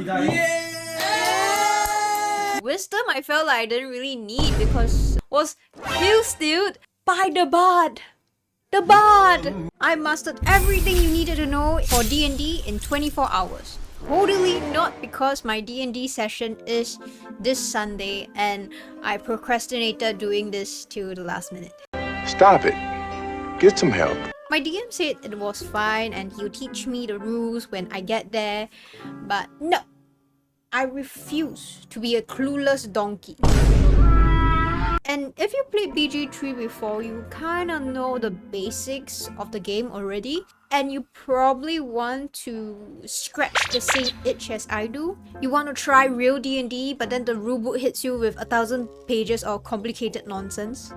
Yeah! Wisdom I felt like I didn't really need because was instilled by the bard. The bard! I mastered everything you needed to know for D&D in 24 hours. Totally not because my D&D session is this Sunday and I procrastinated doing this till the last minute. Stop it. Get some help. My DM said it was fine and he'll teach me the rules when I get there, but no, I refuse to be a clueless donkey. And if you played BG3 before, you kinda know the basics of the game already, and you probably want to scratch the same itch as I do. You want to try real D&D, but then the rulebook hits you with 1,000 pages of complicated nonsense.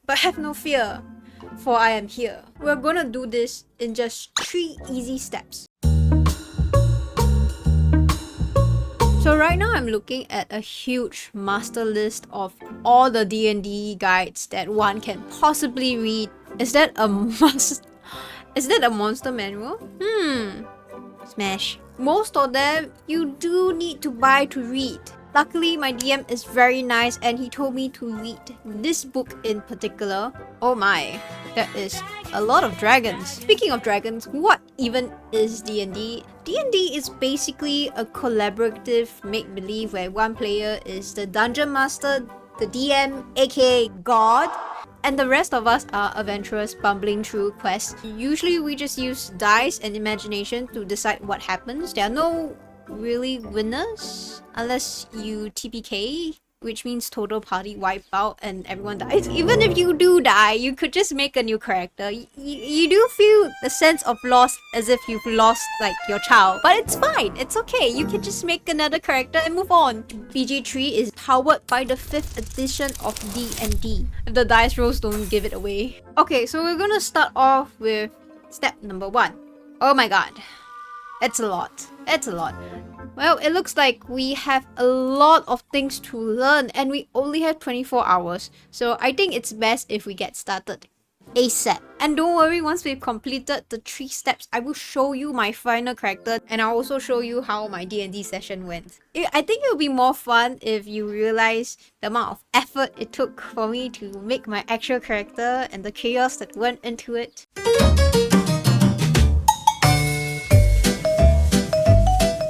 But have no fear, for I am here. We're gonna do this in just 3 easy steps. So right now I'm looking at a huge master list of all the D&D guides that one can possibly read. Is that a monster manual? Smash. Most of them you do need to buy to read. Luckily, my DM is very nice and he told me to read this book in particular. Oh my, that is a lot of dragons. Speaking of dragons, what even is D&D? D&D is basically a collaborative make-believe where one player is the dungeon master, the DM, aka God, and the rest of us are adventurers bumbling through quests. Usually we just use dice and imagination to decide what happens. There are no really winners unless you TPK, which means total party wipe out and everyone dies. Even if you do die, you could just make a new character. You do feel the sense of loss as if you've lost like your child, but it's fine, it's okay. You can just make another character and move on. BG3 is powered by the 5th edition of D&D. If the dice rolls don't give it away. Okay, so we're gonna start off with step number 1. Oh my god. It's a lot. It's a lot. Well, it looks like we have a lot of things to learn and we only have 24 hours. So I think it's best if we get started ASAP. And don't worry, once we've completed the 3 steps, I will show you my final character and I'll also show you how my D&D session went. I think it'll be more fun if you realize the amount of effort it took for me to make my actual character and the chaos that went into it.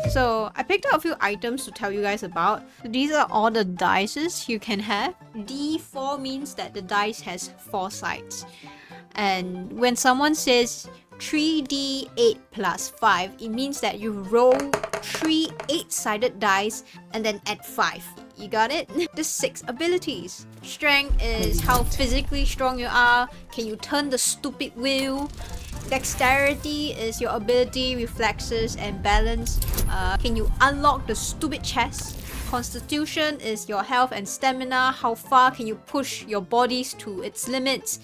So I picked out a few items to tell you guys about. These are all the dices you can have. D4 means that the dice has 4 sides. And when someone says 3d8 plus 5, it means that you roll 3 8-sided dice and then add 5. You got it? The 6 abilities. Strength is how physically strong you are. Can you turn the stupid wheel? Dexterity is your ability, reflexes, and balance. Can you unlock the stupid chest? Constitution is your health and stamina. How far can you push your bodies to its limits?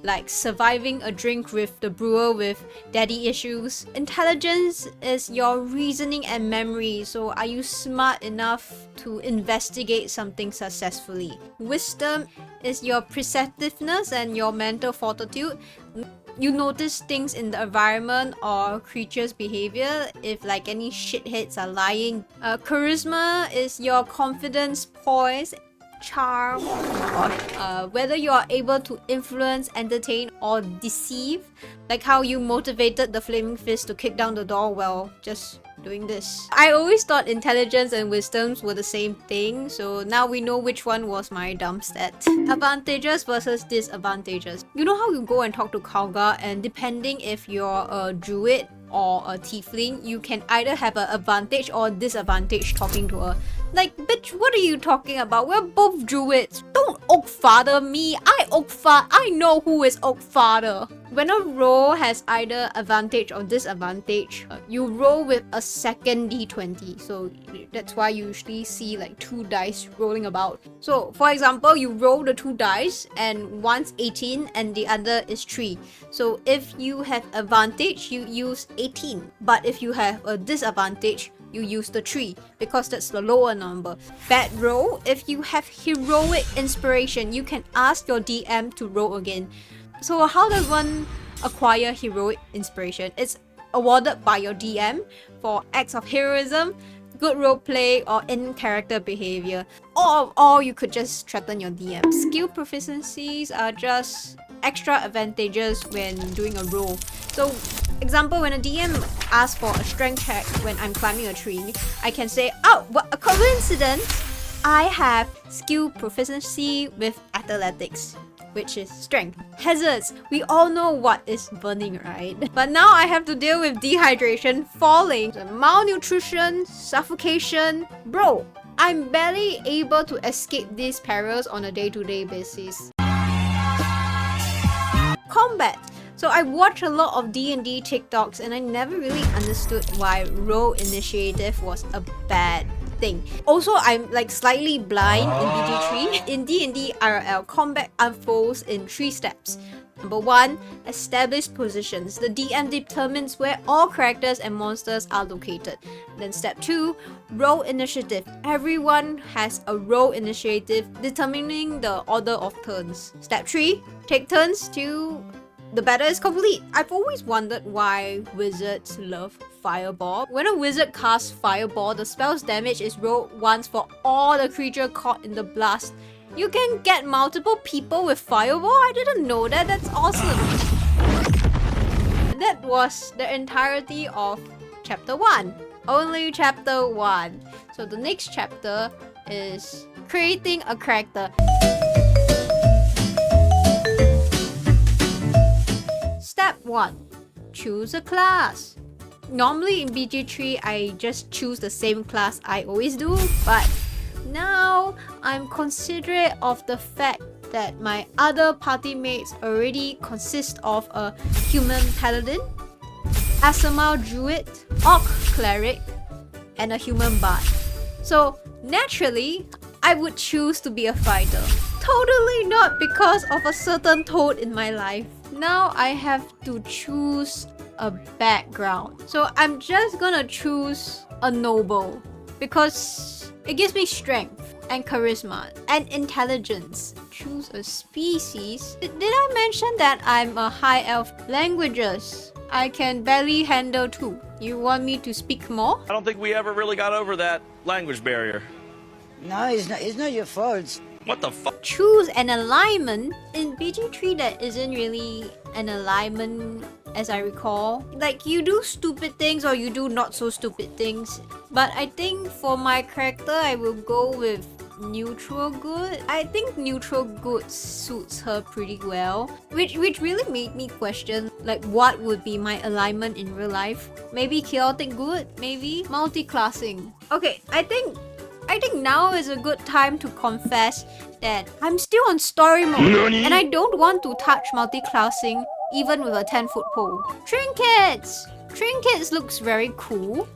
Like surviving a drink with the brewer with daddy issues. Intelligence is your reasoning and memory. So are you smart enough to investigate something successfully? Wisdom is your perceptiveness and your mental fortitude. You notice things in the environment or creatures' behavior if like any shitheads are lying. Charisma is your confidence, poise, charm, whether you are able to influence, entertain, or deceive. Like how you motivated the flaming fist to kick down the door while just doing this. I always thought intelligence and wisdoms were the same thing, so now we know which one was my dumb stat. Advantages versus disadvantages. You know how you go and talk to Kalga, and depending if you're a druid or a tiefling, you can either have an advantage or disadvantage talking to her. Like, bitch, what are you talking about? We're both druids. Don't oak father me. I know who is oak father. When a roll has either advantage or disadvantage, you roll with a second d20. So that's why you usually see like 2 dice rolling about. So for example, you roll the 2 dice and one's 18 and the other is 3. So if you have advantage, you use 18. But if you have a disadvantage, you use the 3 because that's the lower number. Bad roll, if you have heroic inspiration, you can ask your DM to roll again. So how does one acquire heroic inspiration? It's awarded by your DM for acts of heroism, good roleplay, or in-character behavior. Or you could just threaten your DM. Skill proficiencies are just extra advantages when doing a roll. So, example, when a DM asks for a strength check when I'm climbing a tree, I can say, oh, what a coincidence! I have skill proficiency with athletics, which is strength. Hazards, we all know what is burning, right? But now I have to deal with dehydration, falling, malnutrition, suffocation. Bro, I'm barely able to escape these perils on a day-to-day basis. Combat. So I watch a lot of D&D TikToks and I never really understood why role initiative was a bad thing. Also, I'm like slightly blind in BG3. In D&D IRL, combat unfolds in 3 steps. Number 1, establish positions. The DM determines where all characters and monsters are located. Then step 2, roll initiative. Everyone has a roll initiative determining the order of turns. Step 3, take turns till the battle is complete. I've always wondered why wizards love Fireball. When a wizard casts Fireball, the spell's damage is rolled once for all the creature caught in the blast. You can get multiple people with Fireball? I didn't know that. That's awesome. And that was the entirety of chapter 1. Only chapter 1. So the next chapter is creating a character. Step 1. Choose a class. Normally in BG3, I just choose the same class I always do, but now I'm considerate of the fact that my other party mates already consist of a human paladin, Asamal druid, orc cleric, and a human bard. So naturally, I would choose to be a fighter. Totally not because of a certain toad in my life. Now I have to choose a background. So I'm just gonna choose a noble because it gives me strength and charisma and intelligence. Choose a species. Did I mention that I'm a high elf? Languages, I can barely handle 2. You want me to speak more? I don't think we ever really got over that language barrier. No, it's not your fault. What the fuck? Choose an alignment. In BG3, that isn't really an alignment as I recall. Like, you do stupid things or you do not so stupid things. But I think for my character, I will go with neutral good. I think neutral good suits her pretty well. Which really made me question, like, what would be my alignment in real life? Maybe chaotic good? Maybe? Multi-classing. Okay, I think now is a good time to confess that I'm still on story mode and I don't want to touch multi-classing even with a 10-foot pole. Trinkets! Trinkets looks very cool.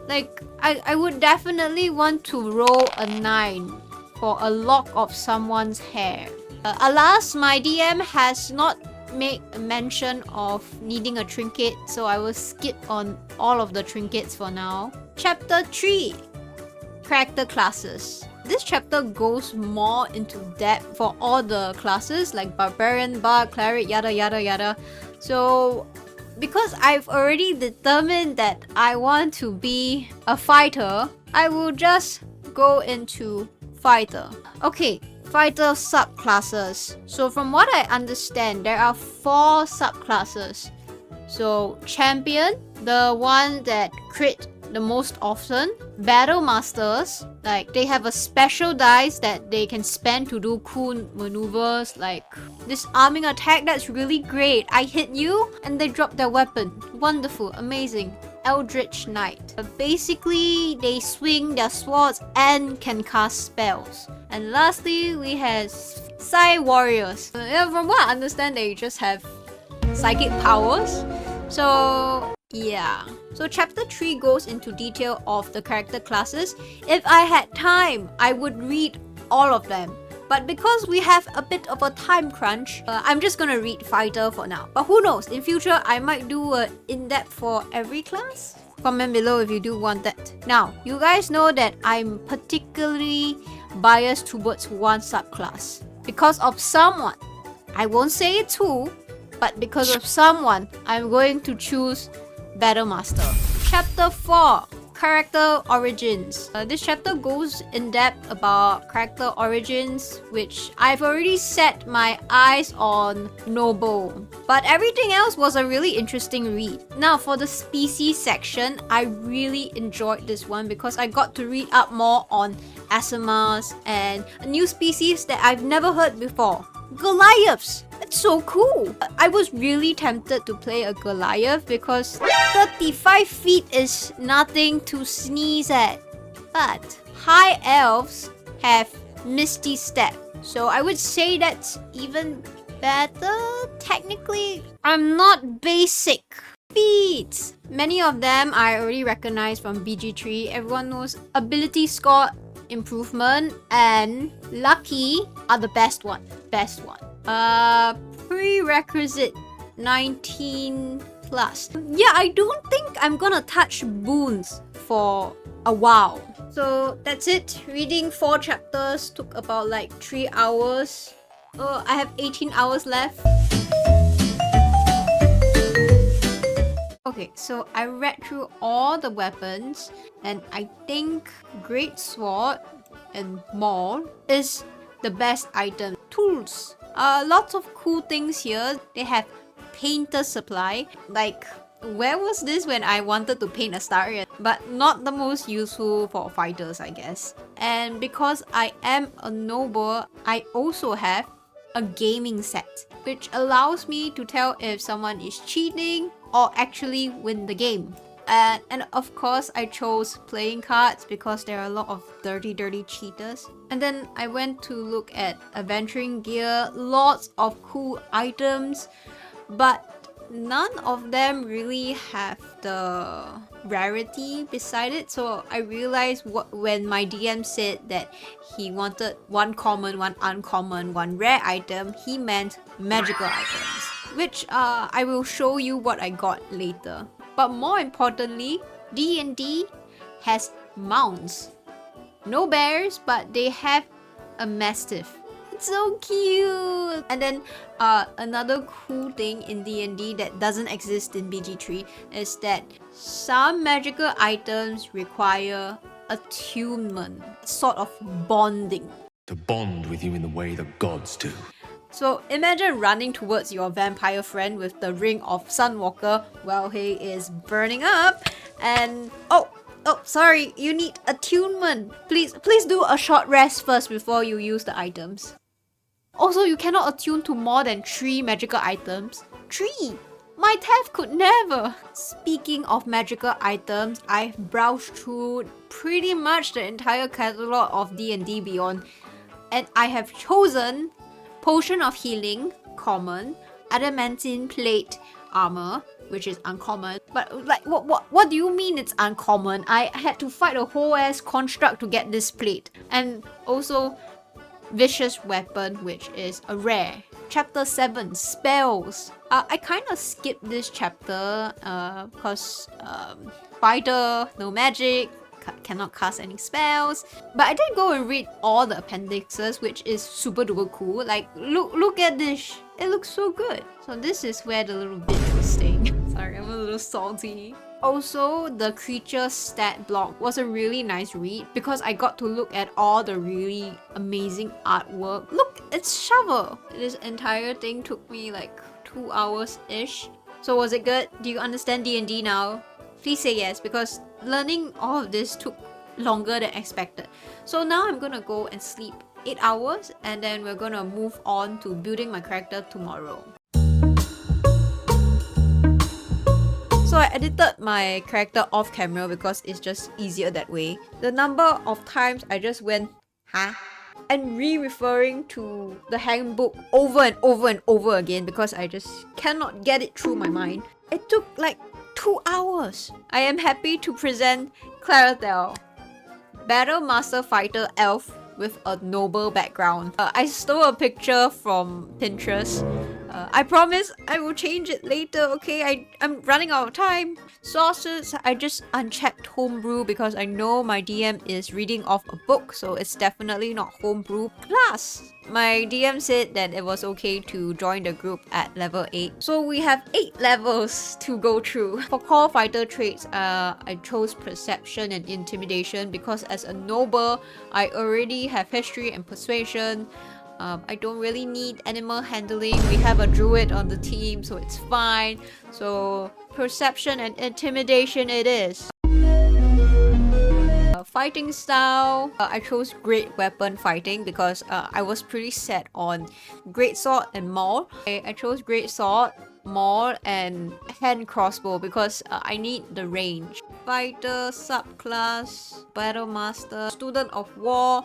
Like, I would definitely want to roll a 9 for a lock of someone's hair. Alas, my DM has not made mention of needing a trinket, so I will skip on all of the trinkets for now. Chapter 3. Character classes. This chapter goes more into depth for all the classes like barbarian, bard, cleric, yada yada yada. So because I've already determined that I want to be a fighter, I will just go into fighter. Okay, fighter subclasses. So from what I understand, there are 4 subclasses. So champion, the one that crit the most often. Battle masters, like they have a special dice that they can spend to do cool maneuvers like disarming attack. That's really great. I hit you and they drop their weapon. Wonderful, amazing. Eldritch Knight. Basically, they swing their swords and can cast spells. And lastly, we have Psy Warriors. From what I understand, they just have psychic powers. So yeah. So chapter 3 goes into detail of the character classes. If I had time, I would read all of them. But because we have a bit of a time crunch, I'm just gonna read fighter for now. But who knows, in future I might do a in-depth for every class. Comment below if you do want that. Now, you guys know that I'm particularly biased towards one subclass. Because of someone. I won't say it too, but because of someone, I'm going to choose Battle Master. Chapter 4. Character Origins. This chapter goes in depth about character origins, which I've already set my eyes on Noble. But everything else was a really interesting read. Now for the species section, I really enjoyed this one because I got to read up more on Asimas and a new species that I've never heard before. Goliaths! It's so cool! I was really tempted to play a Goliath because 35 feet is nothing to sneeze at. But high elves have Misty Step, so I would say that's even better. Technically, I'm not basic. Feats! Many of them I already recognize from BG3. Everyone knows ability score improvement and lucky are the best one. Prerequisite 19 plus. Yeah, I don't think I'm gonna touch boons for a while. So that's it. Reading 4 chapters took about like 3 hours. Oh, I have 18 hours left. Okay, so I read through all the weapons and I think Great Sword and Maul is the best item. Tools. Lots of cool things here. They have painter supply. Like, where was this when I wanted to paint a Starion? But not the most useful for fighters, I guess. And because I am a noble, I also have a gaming set, which allows me to tell if someone is cheating or actually win the game. And of course, I chose playing cards because there are a lot of dirty cheaters. And then I went to look at adventuring gear, lots of cool items, but none of them really have the rarity beside it. So I realized when my DM said that he wanted one common, one uncommon, one rare item, he meant magical items, which I will show you what I got later. But more importantly, D&D has mounts. No bears, but they have a mastiff. It's so cute! And then another cool thing in D&D that doesn't exist in BG3 is that some magical items require attunement, sort of bonding. To bond with you in the way the gods do. So imagine running towards your vampire friend with the ring of Sunwalker while he is burning up and oh sorry, you need attunement. Please do a short rest first before you use the items. Also, you cannot attune to more than 3 magical items. 3! My Tef could never! Speaking of magical items, I've browsed through pretty much the entire catalog of D&D Beyond and I have chosen Potion of Healing, common, Adamantine Plate Armor, which is uncommon. But like, what do you mean it's uncommon? I had to fight a whole ass construct to get this plate. And also, Vicious Weapon, which is a rare. Chapter 7, Spells. I kind of skipped this chapter because fighter, no magic, cannot cast any spells. But I did go and read all the appendixes, which is super duper cool. Like, look at this. It looks so good. So this is where the little bitch was staying. Sorry, I'm a little salty. Also, the creature stat block was a really nice read because I got to look at all the really amazing artwork. Look, it's Shovel. This entire thing took me like 2 hours-ish. So was it good? Do you understand D&D now? Please say yes, because learning all of this took longer than expected. So now I'm gonna go and sleep 8 hours and then we're gonna move on to building my character tomorrow. So I edited my character off camera because it's just easier that way. The number of times I just went, huh? And referring to the handbook over and over and over again because I just cannot get it through my mind. It took like 2 hours. I am happy to present Clarathel, Battle Master Fighter Elf with a noble background. I stole a picture from Pinterest I promise I will change it later, okay? I'm running out of time. Sources, I just unchecked homebrew because I know my DM is reading off a book, so it's definitely not homebrew. Plus, my DM said that it was okay to join the group at level 8. So we have 8 levels to go through. For core fighter traits, I chose perception and intimidation because as a noble, I already have history and persuasion. I don't really need animal handling. We have a druid on the team, so it's fine. So perception and intimidation it is. Fighting style, I chose great weapon fighting because I was pretty set on great sword and maul. I chose great sword, maul, and hand crossbow because I need the range. Fighter, subclass, battle master, student of war.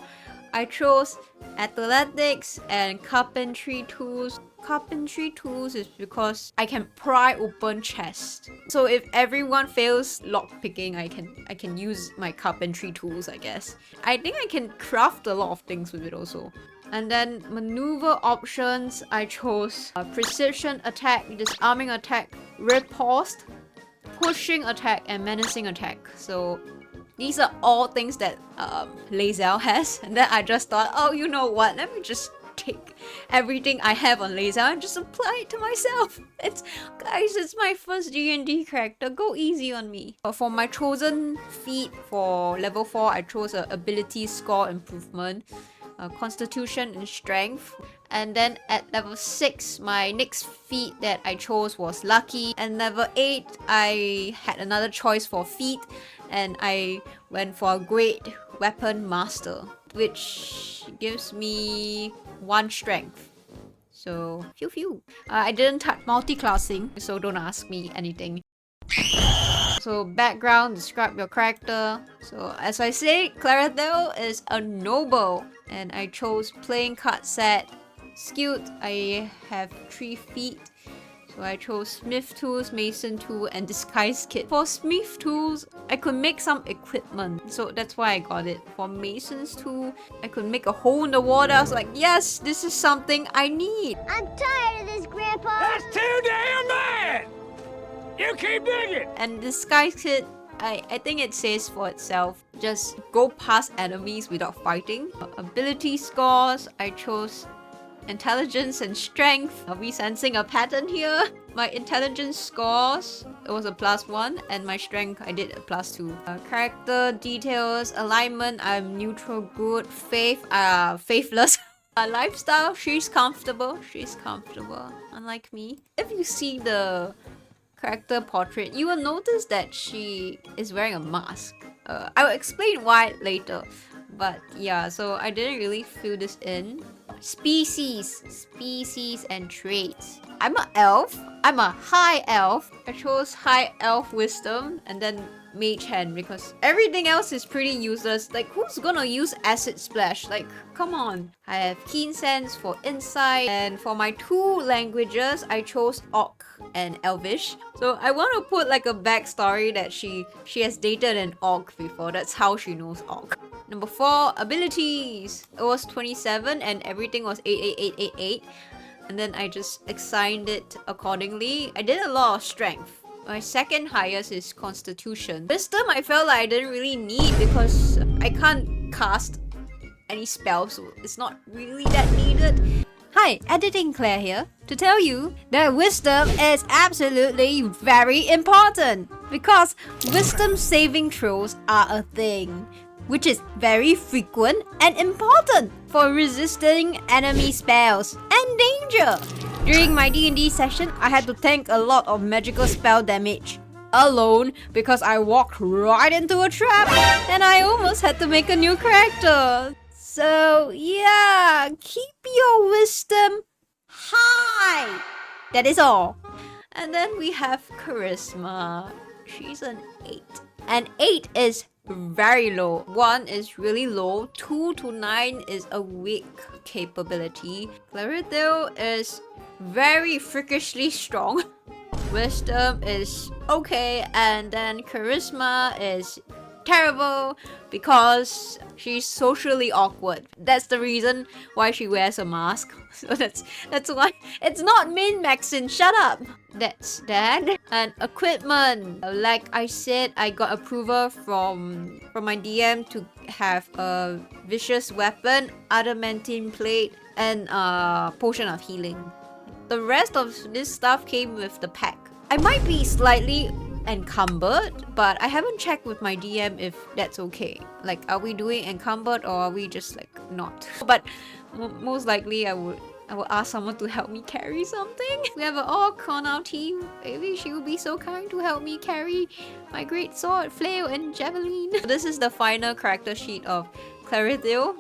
I chose athletics and carpentry tools. Carpentry tools is because I can pry open chests. So if everyone fails lockpicking, I can use my carpentry tools, I guess. I think I can craft a lot of things with it also. And then maneuver options, I chose precision attack, disarming attack, riposte, pushing attack, and menacing attack. So these are all things that Lae'zel has, and then I just thought, oh, you know what? Let me just take everything I have on Lae'zel and just apply it to myself. Guys, it's my first D&D character. Go easy on me. For my chosen feat for level 4, I chose a ability score improvement, constitution and strength. And then at level 6, my next feat that I chose was lucky. And level 8, I had another choice for feat, and I went for a great weapon master, which gives me 1 strength. So, phew. I didn't touch multi-classing, so don't ask me anything. So, background, describe your character. So, as I say, Claradel is a noble, and I chose playing card set. Skilled, I have 3 feet. So I chose smith tools, mason tool, and disguise kit. For smith tools, I could make some equipment, so that's why I got it. For mason's tool, I could make a hole in the water. I was like, yes, this is something I need. I'm tired of this, Grandpa. That's too damn bad! You keep digging! And disguise kit, I think it says for itself. Just go past enemies without fighting. Ability scores, I chose intelligence and strength. Are we sensing a pattern here? My intelligence scores, it was a +1, and my strength, I did a +2. Character details, alignment, I'm neutral good. Faith, faithless. Lifestyle, she's comfortable, unlike me. If you see the character portrait, you will notice that she is wearing a mask. I will explain why later. But yeah, so I didn't really fill this in. Species and traits. I'm an elf. I'm a high elf. I chose high elf wisdom and then mage hand because everything else is pretty useless. Like, who's gonna use acid splash? Like, come on. I have keen sense for insight, and for my 2 languages, I chose Orc and Elvish. So I want to put like a backstory that she has dated an Orc before. That's how she knows Orc. Number 4, abilities. It was 27 and everything was 88888. And then I just assigned it accordingly. I did a lot of strength. My second highest is constitution. Wisdom I felt like I didn't really need because I can't cast any spells, so it's not really that needed. Hi, Editing Claire here, to tell you that wisdom is absolutely very important because wisdom saving throws are a thing, which is very frequent and important for resisting enemy spells and danger. During my D&D session, I had to tank a lot of magical spell damage alone because I walked right into a trap and I almost had to make a new character. So yeah, keep your wisdom high. That is all. And then we have charisma. She's an 8. And 8 is very low. 1 is really low. 2 to 9 is a weak capability. Claridel is very freakishly strong. Wisdom is okay, and then charisma is terrible because she's socially awkward. That's the reason why she wears a mask. So that's why it's not min-maxing. Shut up. That's that. And equipment. Like I said, I got approval from my DM to have a vicious weapon, adamantine plate, and a potion of healing. The rest of this stuff came with the pack. I might be slightly encumbered, but I haven't checked with my DM if that's okay. Like, are we doing encumbered or are we just like not? But most likely I would ask someone to help me carry something. We have an orc on our team. Maybe she would be so kind to help me carry my great sword, flail, and javelin. This is the final character sheet of Clarithil.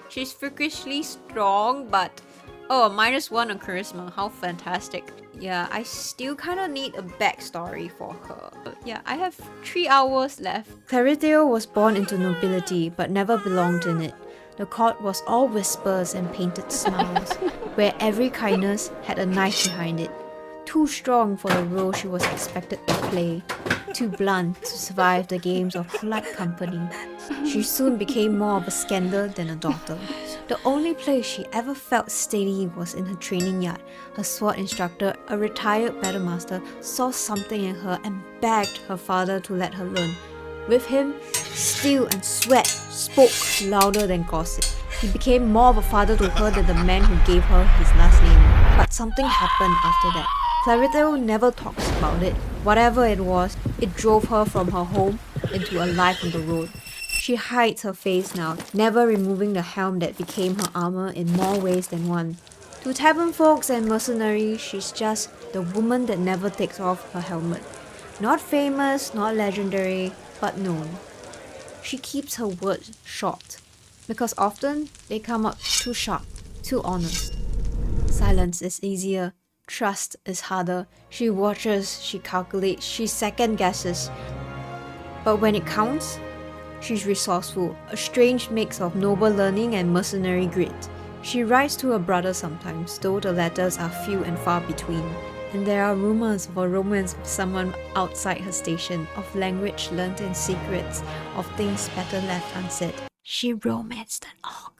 She's freakishly strong, but oh, -1 on charisma. How fantastic. Yeah, I still kind of need a backstory for her. But yeah, I have 3 hours left. Clarithil was born into nobility, but never belonged in it. The court was all whispers and painted smiles, where every kindness had a knife behind it. Too strong for the role she was expected to play. Too blunt to survive the games of polite company. She soon became more of a scandal than a daughter. The only place she ever felt steady was in her training yard. Her sword instructor, a retired battlemaster, saw something in her and begged her father to let her learn. With him, steel and sweat spoke louder than gossip. He became more of a father to her than the man who gave her his last name. But something happened after that. Clarithil never talks about it. Whatever it was, it drove her from her home into a life on the road. She hides her face now, never removing the helm that became her armor in more ways than one. To tavern folks and mercenaries, she's just the woman that never takes off her helmet. Not famous, not legendary, but known. She keeps her words short, because often they come out too sharp, too honest. Silence is easier. Trust is harder. She watches, she calculates, she second guesses. But when it counts, she's resourceful, a strange mix of noble learning and mercenary grit. She writes to her brother sometimes, though the letters are few and far between. And there are rumors of a romance with someone outside her station, of language learnt in secrets, of things better left unsaid. She romanced an orc.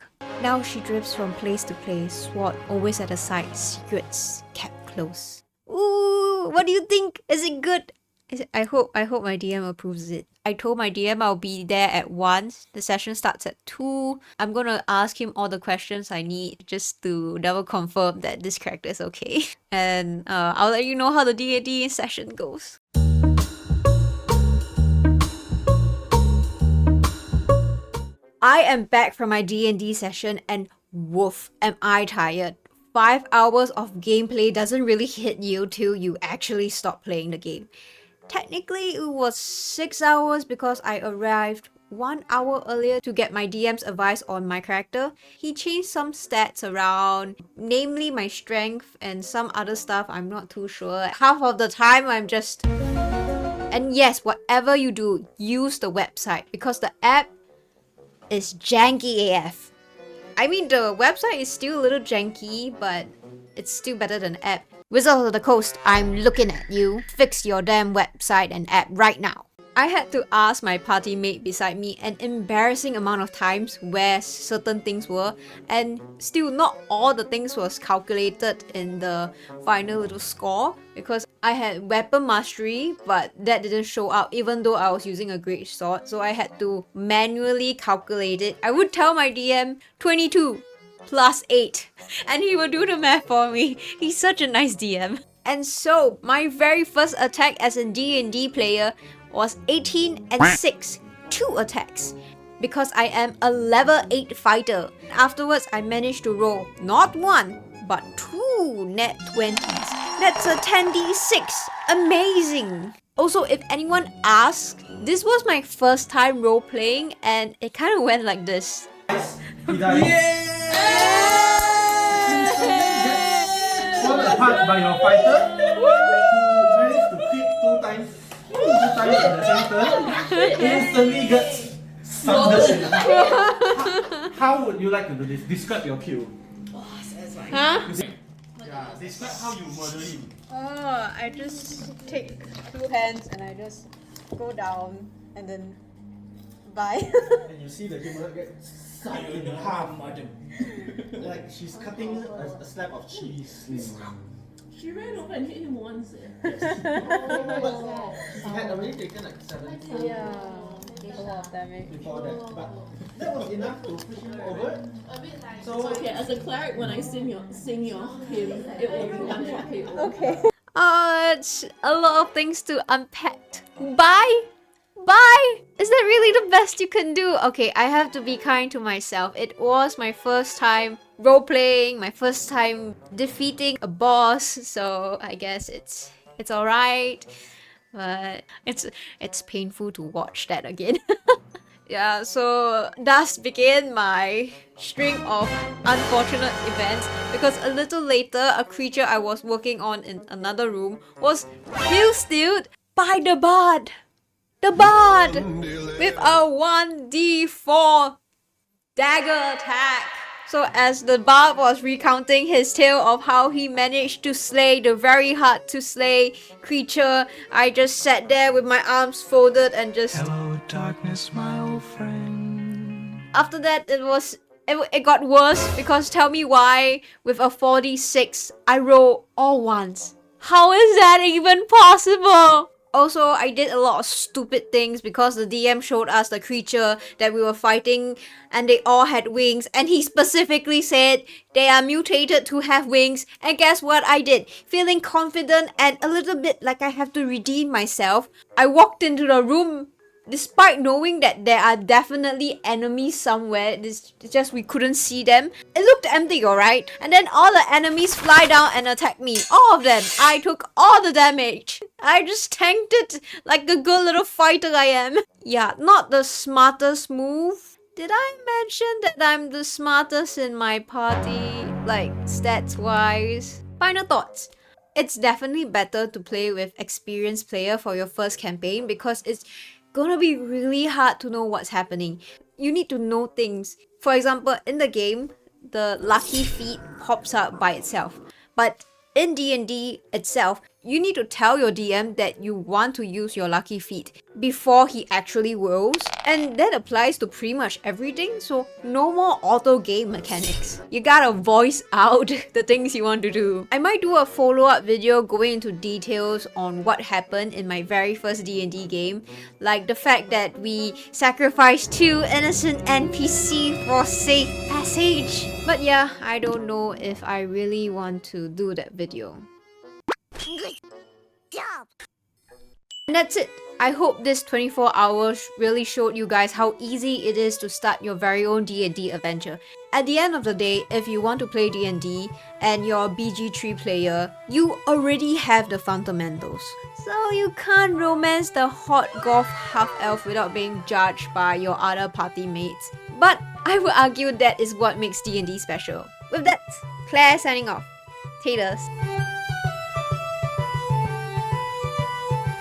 Now she drifts from place to place, sword always at her side, secrets kept close. Ooh, what do you think? Is it good? I hope my DM approves it. I told my DM I'll be there at 1. The session starts at 2. I'm gonna ask him all the questions I need just to double confirm that this character is okay. And I'll let you know how the D&D session goes. I am back from my D&D session and woof, am I tired. 5 hours of gameplay doesn't really hit you till you actually stop playing the game. Technically, it was 6 hours because I arrived 1 hour earlier to get my DM's advice on my character. He changed some stats around, namely my strength and some other stuff I'm not too sure. Half of the time I'm just... And yes, whatever you do, use the website because the app is janky AF. I mean, the website is still a little janky, but it's still better than the app. Wizards of the Coast, I'm looking at you. Fix your damn website and app right now. I had to ask my party mate beside me an embarrassing amount of times where certain things were, and still not all the things was calculated in the final little score because I had weapon mastery, but that didn't show up even though I was using a great sword, so I had to manually calculate it. I would tell my DM 22 plus 8 and he would do the math for me. He's such a nice DM. And so, my very first attack as a D&D player was 18 and 6, 2 attacks, because I am a level 8 fighter. Afterwards, I managed to roll not 1, but 2 net 20s. That's a 10d6. Amazing! Also, if anyone asks, this was my first time role-playing and it kind of went like this. He dies. Swallowed apart by your fighter. Managed to crit 2 times. 2 times at the same turn. Instantly gets sundered. How would you like to do this? Describe your kill. Huh? Yeah, describe how you murder him. Oh, I just take 2 hands and I just go down and then die. And you see the human get sucked in half. Like she's cutting a slab of cheese. She ran over and hit him once. But he had already taken like 17 A lot of damage. before that. But that was enough to push him over. So Okay, as a cleric, when I sing your hymn, it will be one shot KO. Okay. It's a lot of things to unpack. Bye! Bye! Is that really the best you can do? Okay, I have to be kind to myself. It was my first time role-playing, my first time defeating a boss, so I guess it's alright. But it's painful to watch that again. Yeah, so thus began my string of unfortunate events because a little later, a creature I was working on in another room was kill-stealed by the bard. The bard! With a 1d4 dagger attack. So as the bard was recounting his tale of how he managed to slay the very hard to slay creature, I just sat there with my arms folded and just... Hello, darkness, my old friend. After that, it got worse because tell me why with a 46 I roll all ones. How is that even possible? Also, I did a lot of stupid things because the DM showed us the creature that we were fighting and they all had wings and he specifically said they are mutated to have wings, and guess what I did? Feeling confident and a little bit like I have to redeem myself, I walked into the room despite knowing that there are definitely enemies somewhere. It's just we couldn't see them. It looked empty, alright? And then all the enemies fly down and attack me. All of them. I took all the damage. I just tanked it like the good little fighter I am. Yeah, not the smartest move. Did I mention that I'm the smartest in my party? Like, stats-wise? Final thoughts. It's definitely better to play with experienced player for your first campaign because it's gonna be really hard to know what's happening. You need to know things. For example, in the game, the lucky feat pops up by itself. But in D&D itself, you need to tell your DM that you want to use your lucky feat before he actually rolls. And that applies to pretty much everything, so no more auto game mechanics. You gotta voice out the things you want to do. I might do a follow-up video going into details on what happened in my very first D&D game, like the fact that we sacrificed 2 innocent NPC for safe passage. But yeah, I don't know if I really want to do that video. And that's it. I hope this 24 hours really showed you guys how easy it is to start your very own D&D adventure. At the end of the day, if you want to play D&D and you're a BG3 player, you already have the fundamentals. So you can't romance the hot goth half-elf without being judged by your other party mates. But I would argue that is what makes D&D special. With that, Claire signing off. Taters.